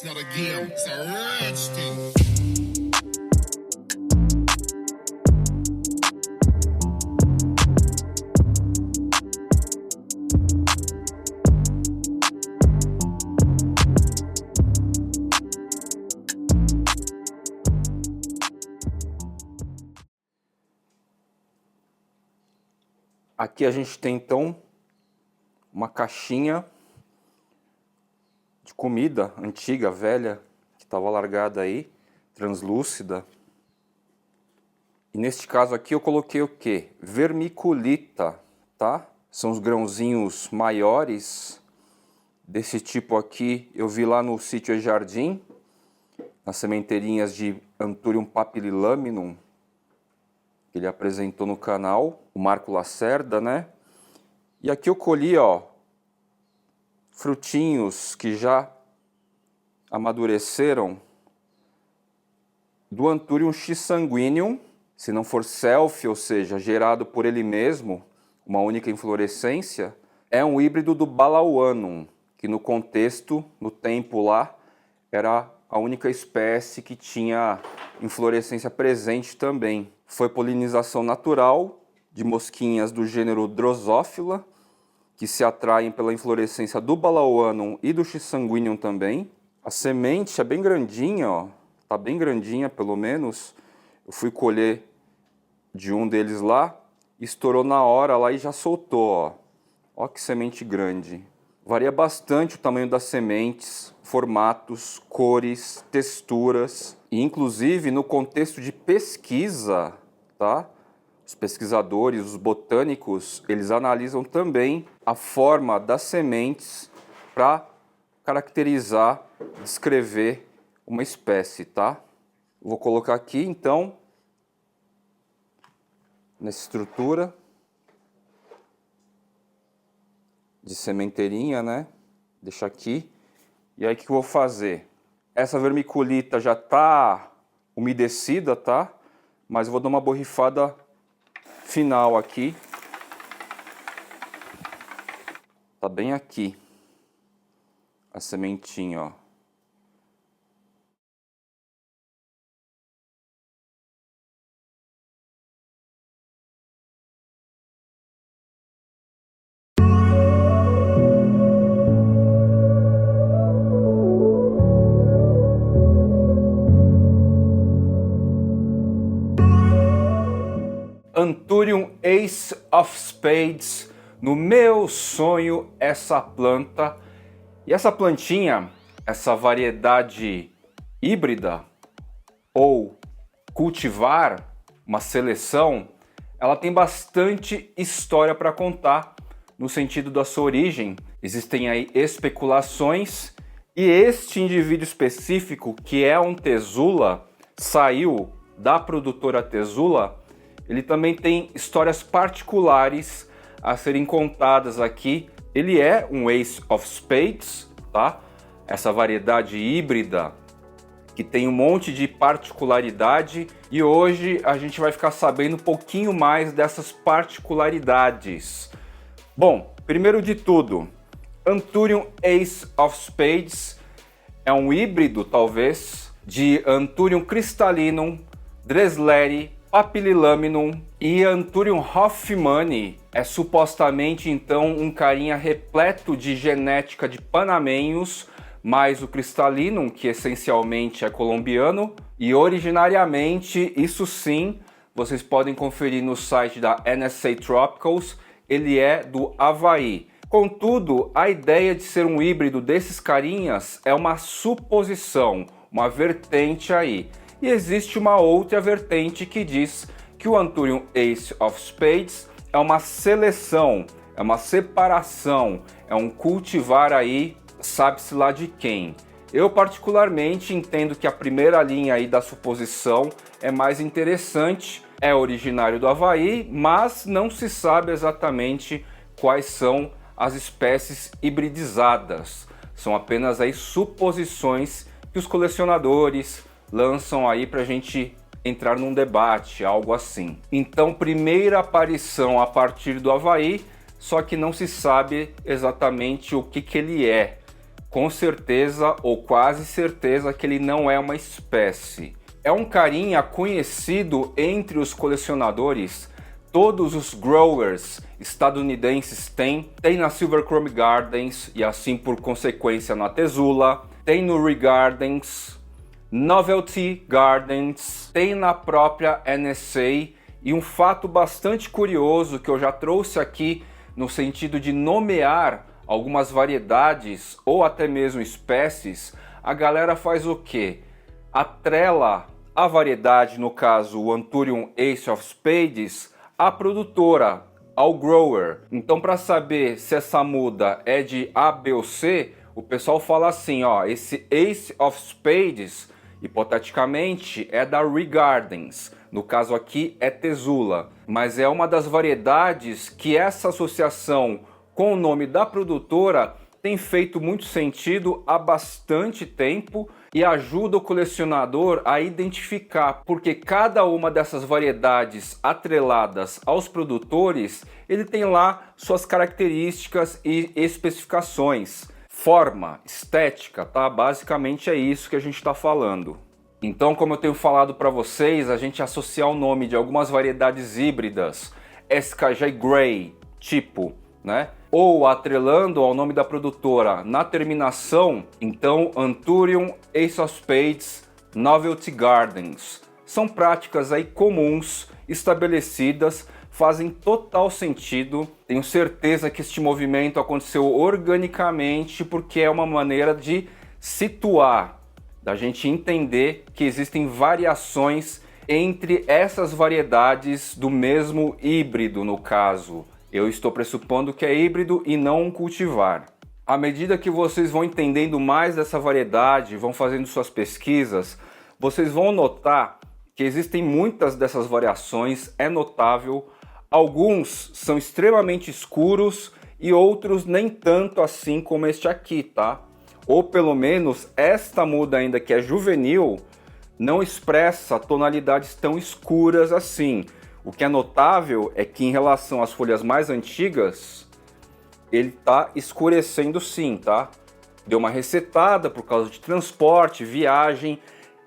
It's not a game, it's a rich thing. Aqui a gente tem então uma caixinha de comida antiga, velha, que estava largada aí, translúcida. E neste caso aqui eu coloquei o quê? Vermiculita, tá? São os grãozinhos maiores desse tipo aqui. Eu vi lá no sítio Jardim, nas sementeirinhas de Anthurium papillilaminum, que ele apresentou no canal, o Marco Lacerda, né? E aqui eu colhi, ó, frutinhos que já amadureceram do Anthurium X sanguineum, se não for selfie, ou seja, gerado por ele mesmo, uma única inflorescência, é um híbrido do Balauanum, que no contexto, no tempo lá, era a única espécie que tinha inflorescência presente também. Foi polinização natural de mosquinhas do gênero Drosophila, que se atraem pela inflorescência do Balauanum e do X sanguineum também. A semente é bem grandinha, ó, tá bem grandinha pelo menos. Eu fui colher de um deles lá, estourou na hora lá e já soltou, ó. Ó que semente grande. Varia bastante o tamanho das sementes, formatos, cores, texturas. E inclusive no contexto de pesquisa, tá? Os pesquisadores, os botânicos, eles analisam também a forma das sementes para caracterizar, descrever uma espécie, tá? Vou colocar aqui então, nessa estrutura de sementeirinha, né? Deixa aqui. E aí o que eu vou fazer? Essa vermiculita já está umedecida, tá? Mas eu vou dar uma borrifada final aqui. Tá bem aqui a sementinha, ó. Anthurium Ace of Spades, no meu sonho, essa planta. E essa plantinha, essa variedade híbrida ou cultivar, uma seleção, ela tem bastante história para contar no sentido da sua origem. Existem aí especulações e este indivíduo específico, que é um Tesula, saiu da produtora Tesula. Ele também tem histórias particulares a serem contadas aqui. Ele é um Ace of Spades, tá? Essa variedade híbrida que tem um monte de particularidade e hoje a gente vai ficar sabendo um pouquinho mais dessas particularidades. Bom, primeiro de tudo, Anthurium Ace of Spades é um híbrido, talvez, de Anthurium crystallinum, Dressleri, papillilaminum e Anthurium hoffmanni. É supostamente então um carinha repleto de genética de panamenhos, mais o crystallinum, que essencialmente é colombiano, e originariamente, isso sim, vocês podem conferir no site da NSA Tropicals, ele é do Havaí. Contudo, a ideia de ser um híbrido desses carinhas é uma suposição, uma vertente aí. E existe uma outra vertente que diz que o Anthurium Ace of Spades é uma seleção, é uma separação, é um cultivar aí, sabe-se lá de quem. Eu particularmente entendo que a primeira linha aí da suposição é mais interessante, é originário do Havaí, mas não se sabe exatamente quais são as espécies hibridizadas. São apenas aí suposições que os colecionadores lançam aí pra gente entrar num debate, algo assim. Então, primeira aparição a partir do Havaí, só que não se sabe exatamente o que ele é. com certeza ou quase certeza que ele não é uma espécie. É um carinha conhecido entre os colecionadores. Todos os growers estadunidenses têm na Silver Chrome Gardens e assim por consequência na Tesula, tem no Regardens, Novelty Gardens, tem na própria NSA. E um fato bastante curioso que eu já trouxe aqui no sentido de nomear algumas variedades ou até mesmo espécies, a galera faz o quê? Atrela a variedade, no caso o Anthurium Ace of Spades, à produtora, ao grower. Então, para saber se essa muda é de A, B ou C, o pessoal fala assim, ó, esse Ace of Spades, hipoteticamente, é da Regardens. No caso aqui é Tesula, mas é uma das variedades que essa associação com o nome da produtora tem feito muito sentido há bastante tempo e ajuda o colecionador a identificar, porque cada uma dessas variedades atreladas aos produtores, ele tem lá suas características e especificações. Forma, estética, tá? Basicamente é isso que a gente está falando. Então, como eu tenho falado para vocês, a gente associar o nome de algumas variedades híbridas, SKJ Grey, tipo, né? Ou atrelando ao nome da produtora na terminação, então Anthurium Ace of Spades Novelty Gardens. São práticas aí comuns, estabelecidas, fazem total sentido. Tenho certeza que este movimento aconteceu organicamente porque é uma maneira de situar, da gente entender que existem variações entre essas variedades do mesmo híbrido, no caso. Eu estou pressupondo que é híbrido e não um cultivar. À medida que vocês vão entendendo mais dessa variedade, vão fazendo suas pesquisas, vocês vão notar que existem muitas dessas variações, é notável. Alguns são extremamente escuros e outros nem tanto assim como este aqui, tá? Ou pelo menos esta muda ainda que é juvenil não expressa tonalidades tão escuras assim. O que é notável é que em relação às folhas mais antigas, ele está escurecendo sim, tá? Deu uma resetada por causa de transporte, viagem,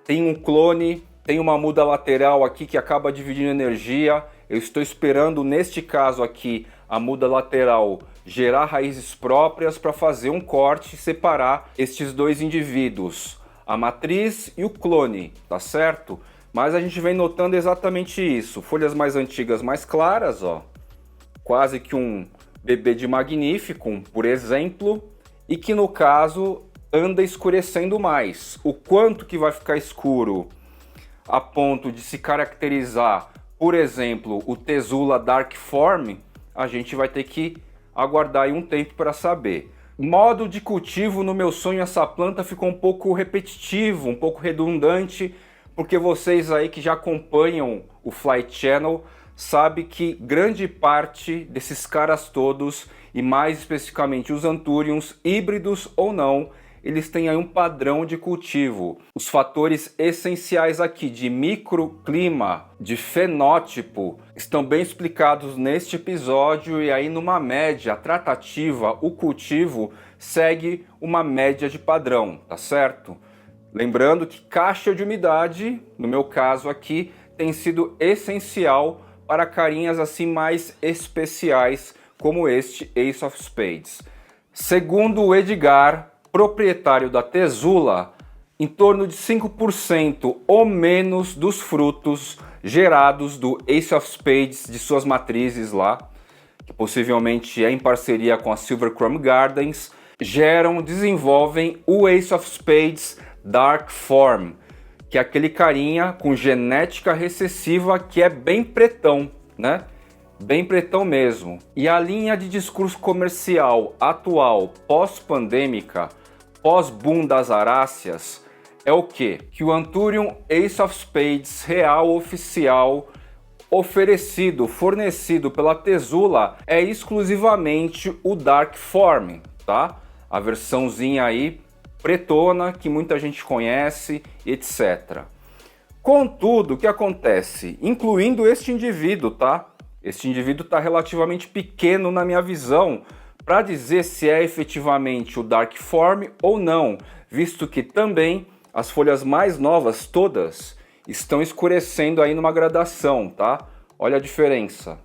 tem um clone, tem uma muda lateral aqui que acaba dividindo energia. Eu estou esperando, neste caso aqui, a muda lateral gerar raízes próprias para fazer um corte e separar estes dois indivíduos, a matriz e o clone, tá certo? Mas a gente vem notando exatamente isso. Folhas mais antigas mais claras, ó. Quase que um bebê de Magnificum, por exemplo. E que no caso anda escurecendo mais. O quanto que vai ficar escuro a ponto de se caracterizar, por exemplo, o Tesula Dark Form, a gente vai ter que aguardar aí um tempo para saber. Modo de cultivo no meu sonho, essa planta ficou um pouco repetitivo, um pouco redundante, porque vocês aí que já acompanham o Flight Channel sabe que grande parte desses caras todos, e mais especificamente os Anthuriums, híbridos ou não, eles têm aí um padrão de cultivo. Os fatores essenciais aqui de microclima, de fenótipo, estão bem explicados neste episódio, e aí numa média tratativa, o cultivo segue uma média de padrão, tá certo? Lembrando que caixa de umidade, no meu caso aqui, tem sido essencial para carinhas assim mais especiais, como este Ace of Spades. Segundo o Edgar, proprietário da Tesula, em torno de 5% ou menos dos frutos gerados do Ace of Spades de suas matrizes lá, que possivelmente é em parceria com a Silver Chrome Gardens, desenvolvem o Ace of Spades Dark Form, que é aquele carinha com genética recessiva que é bem pretão, né? Bem pretão mesmo. E a linha de discurso comercial atual, pós-pandêmica, pós-boom das aráceas, é o quê? Que o Anthurium Ace of Spades real oficial fornecido pela Tesula é exclusivamente o Dark Form, tá? A versãozinha aí pretona, que muita gente conhece, etc. Contudo, o que acontece? Incluindo este indivíduo, tá? Este indivíduo está relativamente pequeno na minha visão, para dizer se é efetivamente o Dark Form ou não, visto que também as folhas mais novas todas estão escurecendo aí numa gradação, tá? Olha a diferença.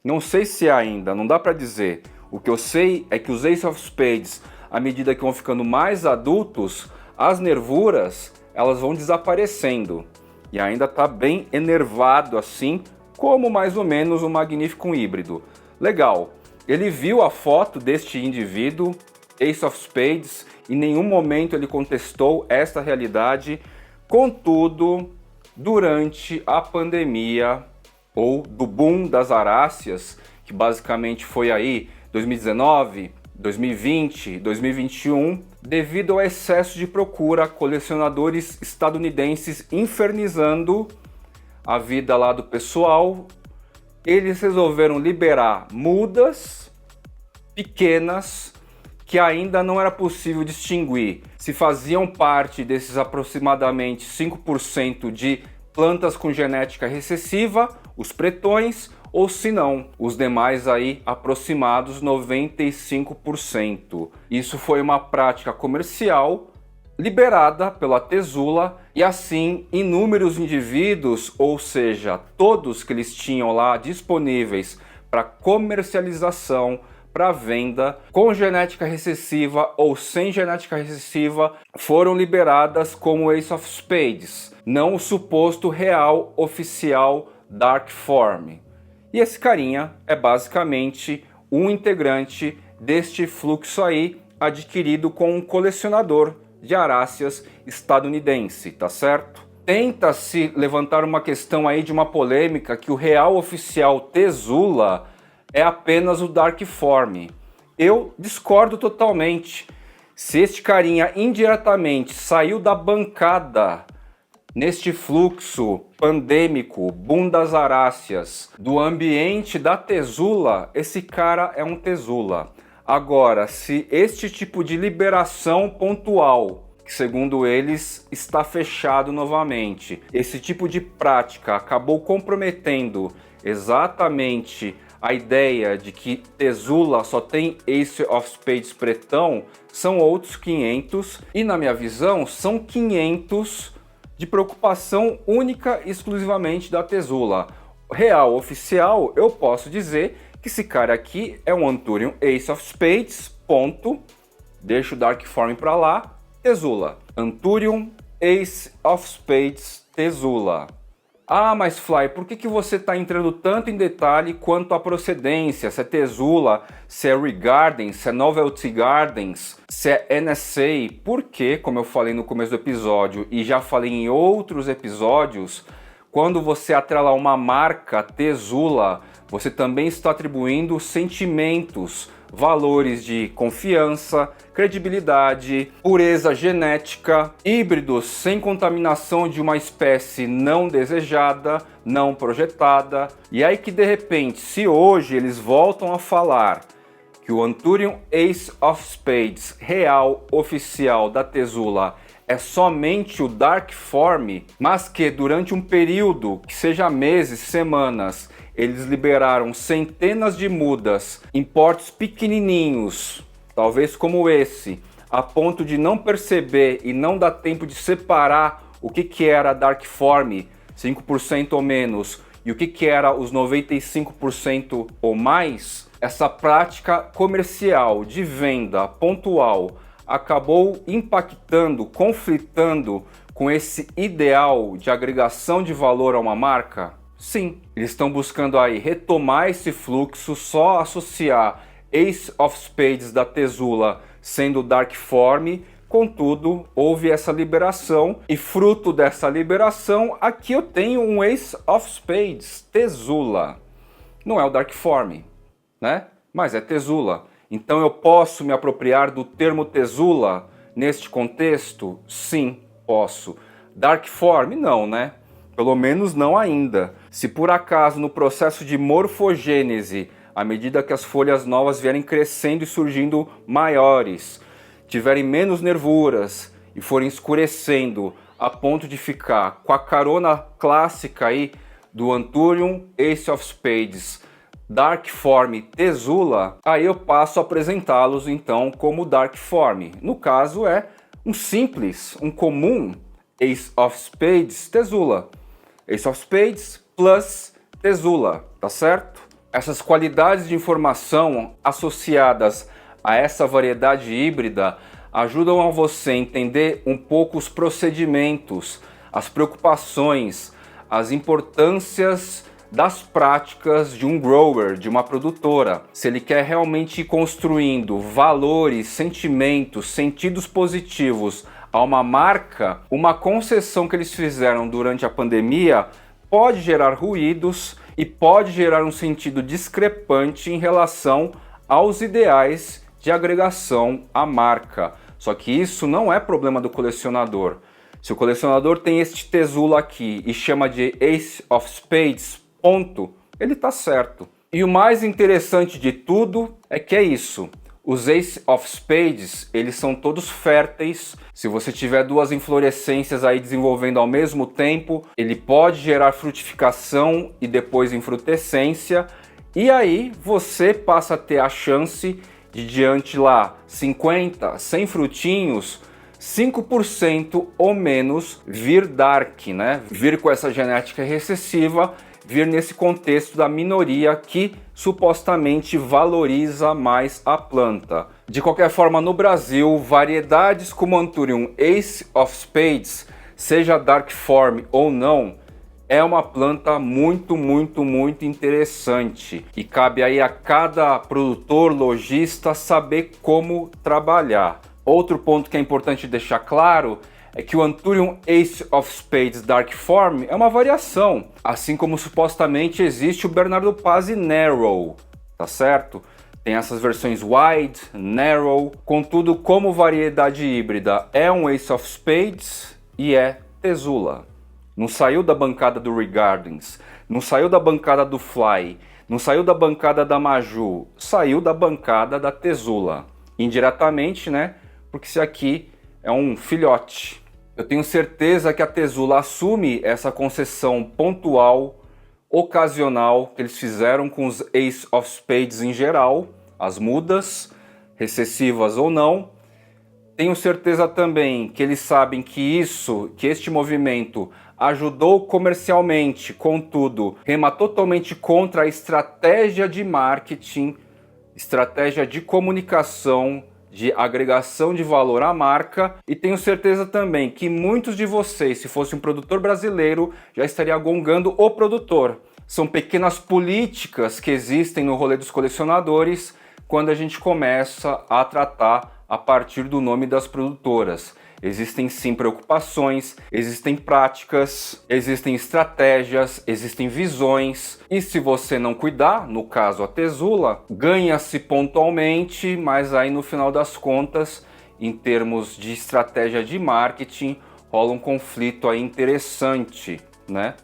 Não sei se é ainda, não dá para dizer. O que eu sei é que os Ace of Spades, à medida que vão ficando mais adultos, as nervuras elas vão desaparecendo. E ainda está bem enervado assim, como mais ou menos o Magnificum híbrido. Legal, ele viu a foto deste indivíduo, Ace of Spades, em nenhum momento ele contestou esta realidade. Contudo, durante a pandemia, ou do boom das aráceas, que basicamente foi aí 2019, 2020, 2021, devido ao excesso de procura, colecionadores estadunidenses infernizando a vida lá do pessoal, eles resolveram liberar mudas pequenas que ainda não era possível distinguir se faziam parte desses aproximadamente 5% de plantas com genética recessiva, os pretões, ou se não, os demais aí aproximados 95%. Isso foi uma prática comercial liberada pela Tesula e assim inúmeros indivíduos, ou seja, todos que eles tinham lá disponíveis para comercialização, para venda, com genética recessiva ou sem genética recessiva, foram liberadas como Ace of Spades, não o suposto real oficial Dark Form. E esse carinha é basicamente um integrante deste fluxo aí, adquirido com um colecionador de aráceas estadunidense, tá certo? Tenta-se levantar uma questão aí de uma polêmica que o real oficial Tesula é apenas o Dark Form. Eu discordo totalmente. Se este carinha indiretamente saiu da bancada neste fluxo pandêmico, boom das aráceas, do ambiente da Tesula, esse cara é um Tesula. Agora, se este tipo de liberação pontual, que segundo eles está fechado novamente, esse tipo de prática acabou comprometendo exatamente a ideia de que Tesula só tem Ace of Spades pretão, são outros 500, e na minha visão são 500 de preocupação única e exclusivamente da Tesula. Real oficial, eu posso dizer que esse cara aqui é um Anturium Ace of Spades, ponto. Deixa o Dark Form para lá, Tesula. Anturium Ace of Spades, Tesula. Ah, mas Fly, por que você está entrando tanto em detalhe quanto à procedência? Se é Tesula, se é Regardens, se é Novelty Gardens, se é NSA? Porque, como eu falei no começo do episódio e já falei em outros episódios, quando você atrela uma marca Tesula, você também está atribuindo sentimentos, valores de confiança, credibilidade, pureza genética, híbridos sem contaminação de uma espécie não desejada, não projetada. E aí que de repente, se hoje eles voltam a falar que o Anturium Ace of Spades real oficial da Tesula é somente o Dark Form, mas que durante um período, que seja meses, semanas, eles liberaram centenas de mudas em portes pequenininhos, talvez como esse, a ponto de não perceber e não dar tempo de separar o que era Dark Form, 5% ou menos, e o que era os 95% ou mais, essa prática comercial de venda pontual acabou impactando, conflitando com esse ideal de agregação de valor a uma marca? Sim, eles estão buscando aí retomar esse fluxo, só associar Ace of Spades da Tesula sendo Dark Form. Contudo, houve essa liberação e fruto dessa liberação, aqui eu tenho um Ace of Spades Tesula. Não é o Dark Form, né? Mas é Tesula. Então eu posso me apropriar do termo Tesula neste contexto? Sim, posso. Dark Form? Não, né? Pelo menos não ainda. Se por acaso no processo de morfogênese, à medida que as folhas novas vierem crescendo e surgindo maiores, tiverem menos nervuras e forem escurecendo a ponto de ficar com a carona clássica aí do Anturium Ace of Spades Darkform Tesula, aí eu passo a apresentá-los então como Darkform. No caso é um simples, um comum Ace of Spades Tesula. Ace of Spades plus Tesula, tá certo? Essas qualidades de informação associadas a essa variedade híbrida ajudam a você entender um pouco os procedimentos, as preocupações, as importâncias das práticas de um grower, de uma produtora. Se ele quer realmente ir construindo valores, sentimentos, sentidos positivos a uma marca, uma concessão que eles fizeram durante a pandemia pode gerar ruídos e pode gerar um sentido discrepante em relação aos ideais de agregação à marca. Só que isso não é problema do colecionador. Se o colecionador tem este Tesula aqui e chama de Ace of Spades, ponto, ele tá certo. E o mais interessante de tudo é que é isso. Os Ace of Spades, eles são todos férteis. Se você tiver duas inflorescências aí desenvolvendo ao mesmo tempo, ele pode gerar frutificação e depois infrutescência. E aí você passa a ter a chance de, diante lá 50, 100 frutinhos, 5% ou menos vir dark, né? Vir com essa genética recessiva, vir nesse contexto da minoria que supostamente valoriza mais a planta. De qualquer forma, no Brasil, variedades como Anthurium Ace of Spades, seja Darkform ou não, é uma planta muito interessante e cabe aí a cada produtor, lojista saber como trabalhar. Outro ponto que é importante deixar claro é que o Anthurium Ace of Spades Darkform é uma variação, assim como supostamente existe o Bernardo Pazzi Narrow, tá certo? Tem essas versões Wide, Narrow, contudo, como variedade híbrida é um Ace of Spades e é Tesula. Não saiu da bancada do Regardens, não saiu da bancada do Fly, não saiu da bancada da Maju, saiu da bancada da Tesula. Indiretamente, né? Porque esse aqui é um filhote. Eu tenho certeza que a Tesula assume essa concessão pontual, ocasional, que eles fizeram com os Ace of Spades em geral, as mudas, recessivas ou não. Tenho certeza também que eles sabem que este movimento ajudou comercialmente, contudo, rema totalmente contra a estratégia de marketing, estratégia de comunicação, de agregação de valor à marca, e tenho certeza também que muitos de vocês, se fosse um produtor brasileiro, já estaria gongando o produtor. São pequenas políticas que existem no rolê dos colecionadores quando a gente começa a tratar a partir do nome das produtoras. Existem sim preocupações, existem práticas, existem estratégias, existem visões, e se você não cuidar, no caso a Tesula, ganha-se pontualmente, mas aí no final das contas, em termos de estratégia de marketing, rola um conflito aí interessante, né?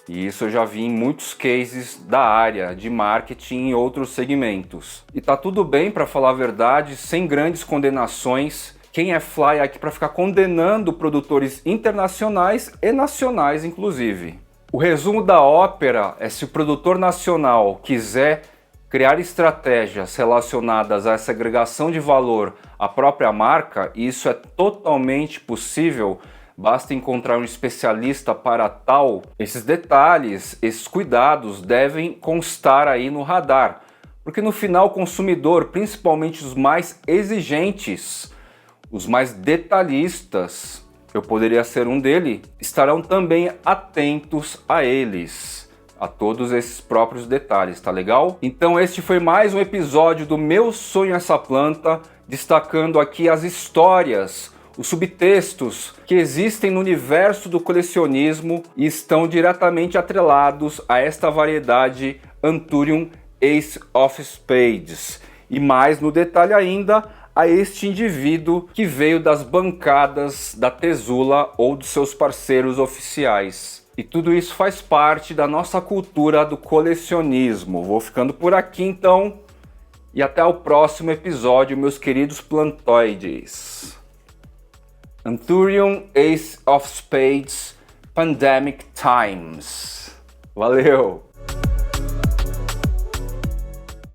E isso eu já vi em muitos cases da área de marketing em outros segmentos. E tá tudo bem, para falar a verdade, sem grandes condenações. Quem é fly aqui para ficar condenando produtores internacionais e nacionais, inclusive. O resumo da ópera é: se o produtor nacional quiser criar estratégias relacionadas a essa agregação de valor à própria marca, e isso é totalmente possível, basta encontrar um especialista para tal. Esses detalhes, esses cuidados devem constar aí no radar, porque no final o consumidor, principalmente os mais exigentes, os mais detalhistas, eu poderia ser um deles, estarão também atentos a eles, a todos esses próprios detalhes, tá legal? Então este foi mais um episódio do Meu Sonho Essa Planta, destacando aqui as histórias, os subtextos que existem no universo do colecionismo e estão diretamente atrelados a esta variedade Anthurium Ace of Spades. E mais no detalhe ainda, a este indivíduo que veio das bancadas da Tesula ou dos seus parceiros oficiais. E tudo isso faz parte da nossa cultura do colecionismo. Vou ficando por aqui então, e até o próximo episódio, meus queridos plantoides. Anthurium Ace of Spades Pandemic Times. Valeu!